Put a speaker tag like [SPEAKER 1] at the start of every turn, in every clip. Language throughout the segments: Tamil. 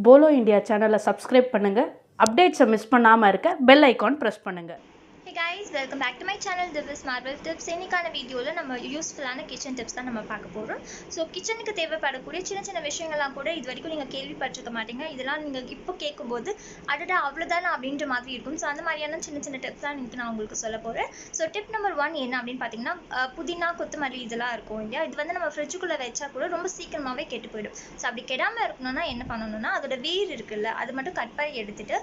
[SPEAKER 1] போலோ இந்தியா சேனலை சப்ஸ்கிரைப் பண்ணுங்கள். அப்டேட்ஸை மிஸ் பண்ணாமல் இருக்க பெல் ஐக்கான் ப்ரெஸ் பண்ணுங்கள்.
[SPEAKER 2] Hey guys, welcome back to my channel. This is Marvel Tips. இன்னைக்கான வீடியோவில் நம்ம யூஸ்ஃபுல்லான கிச்சன் டிப்ஸ் தான் நம்ம பார்க்க போகிறோம். ஸோ கிச்சனுக்கு தேவைப்படக்கூடிய சின்ன சின்ன விஷயங்கள்லாம் கூட இது வரைக்கும் நீங்கள் கேள்விப்பட்டிருக்க மாட்டீங்க. இதெல்லாம் நீங்கள் இப்போ கேட்கும்போது அடடா அவ்வளோதானே அப்படின்ற மாதிரி இருக்கும். ஸோ அந்த மாதிரியான சின்ன சின்ன டிப்ஸ் தான் இன்னைக்கு நான் உங்களுக்கு சொல்ல போகிறேன். ஸோ டிப் நம்பர் 1 என்ன அப்படின்னு பார்த்தீங்கன்னா, புதினா கொத்தமல்லி இதெல்லாம் இருக்கும் இல்லையா, இது வந்து நம்ம ஃப்ரிட்ஜுக்குள்ளே வச்சா கூட ரொம்ப சீக்கிரமாகவே கெட்டு போயிடும். ஸோ அப்படி கெடாமல் இருக்கணும்னா என்ன பண்ணணும்னா, அதோட வேர் இருக்குல்ல அது மட்டும் கட் பண்ணி எடுத்துட்டு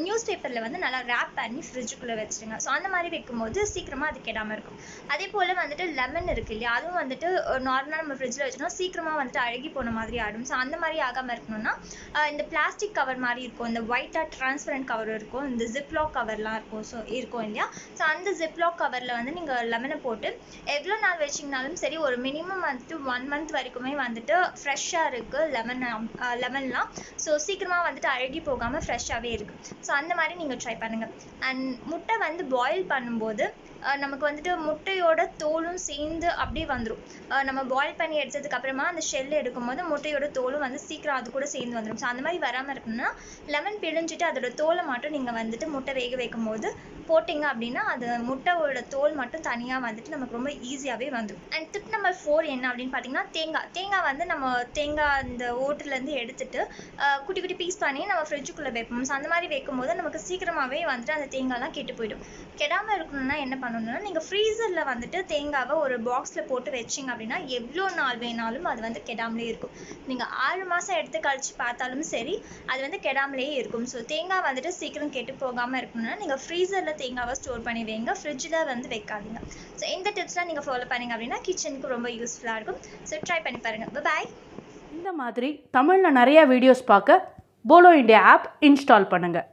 [SPEAKER 2] நியூஸ் பேப்பரில் வந்து நல்லா ரேப் பண்ணி ஃப்ரிட்ஜுக்குள்ளே வச்சுருங்க. ஸோ அந்த மாதிரி வைக்கும்போது சீக்கிரமாக அது கெடாமல் இருக்கும். அதே போல் வந்துட்டு லெமன் இருக்கு இல்லையா, அதுவும் வந்துட்டு நார்மலாக நம்ம ஃப்ரிட்ஜில் வச்சோம்னா சீக்கிரமாக வந்துட்டு அழுகி போன மாதிரி ஆகிடும். ஸோ அந்த மாதிரி ஆகாமல் இருக்கணும்னா இந்த பிளாஸ்டிக் கவர் மாதிரி இருக்கும், இந்த ஒயிட்டாக டிரான்ஸ்பரண்ட் கவர் இருக்கும், இந்த ஜிப்லாக் கவர்லாம் இருக்கும். ஸோ இருக்கும் இல்லையா, ஸோ அந்த ஜிப்லாக் கவரில் வந்து நீங்கள் லெமனை போட்டு எவ்வளோ நாள் வச்சிங்கனாலும் சரி, ஒரு மினிமம் வந்துட்டு 1 மந்த் வரைக்குமே வந்துட்டு ஃப்ரெஷ்ஷாக இருக்குது லெமன்லாம். ஸோ சீக்கிரமாக வந்துட்டு அழுகி போகாமல் ஃப்ரெஷ்ஷாகவே இருக்குது. ஸோ அந்த மாதிரி நீங்கள் ட்ரை பண்ணுங்கள். அண்ட் முட்டை வந்து பாயில் பண்ணும்போது நமக்கு வந்துட்டு முட்டையோட தோலும் சேர்ந்து அப்படியே வந்துடும். நம்ம பாயில் பண்ணி எடுத்ததுக்கு அப்புறமா அந்த ஷெல் எடுக்கும்போது முட்டையோட தோலும் வந்து சீக்கிரம் அது கூட சேர்ந்து வந்துடும். ஸோ அந்த மாதிரி வராமல் இருக்கணும்னா லெமன் பிழிஞ்சிட்டு அதோட தோலை மட்டும் நீங்கள் வந்துட்டு முட்டை வேக வைக்கும் போது போட்டிங்க அப்படின்னா அது முட்டையோட தோல் மட்டும் தனியாக வந்துட்டு நமக்கு ரொம்ப ஈஸியாகவே வந்துடும். அண்ட் டிப் நம்பர் 4 என்ன அப்படின்னு பார்த்தீங்கன்னா, தேங்காய் வந்து நம்ம தேங்காய் அந்த ஓட்டுலேருந்து எடுத்துட்டு குட்டி குட்டி பீஸ் பண்ணி நம்ம ஃப்ரிட்ஜுக்குள்ளே வைப்போம். ஸோ அந்த மாதிரி வைக்கும் போது நமக்கு சீக்கிரமாகவே வந்துட்டு அந்த தேங்காய்லாம் கெட்டு போயிடும். கெடாமல் இருக்கணும்னா என்ன பண்ணணும்னா, நீங்கள் ஃப்ரீசரில் வந்துட்டு தேங்காவை ஒரு பாக்ஸில் போட்டு வச்சிங்க அப்படின்னா எவ்வளோ நாள் வேணாலும் அது வந்து கெடாமலே இருக்கும். நீங்கள் 6 மாதம் எடுத்து கழிச்சு பார்த்தாலும் சரி அது வந்து கெடாமலே இருக்கும். ஸோ தேங்காய் வந்துட்டு சீக்கிரம் கெட்டு போகாமல் இருக்கணும்னா நீங்கள் ஃப்ரீசரில் தேங்காவை ஸ்டோர் பண்ணி வைங்க, ஃப்ரிட்ஜில் வந்து வைக்காதீங்க. ஸோ இந்த டிப்ஸ்லாம் நீங்கள் ஃபாலோ பண்ணிங்க அப்படின்னா கிச்சனுக்கு ரொம்ப யூஸ்ஃபுல்லாக இருக்கும். ஸோ ட்ரை பண்ணி பாருங்கள். பாய்.
[SPEAKER 1] இந்த மாதிரி தமிழில் நிறைய வீடியோஸ் பார்க்க போலோ இந்தியா ஆப் இன்ஸ்டால் பண்ணுங்கள்.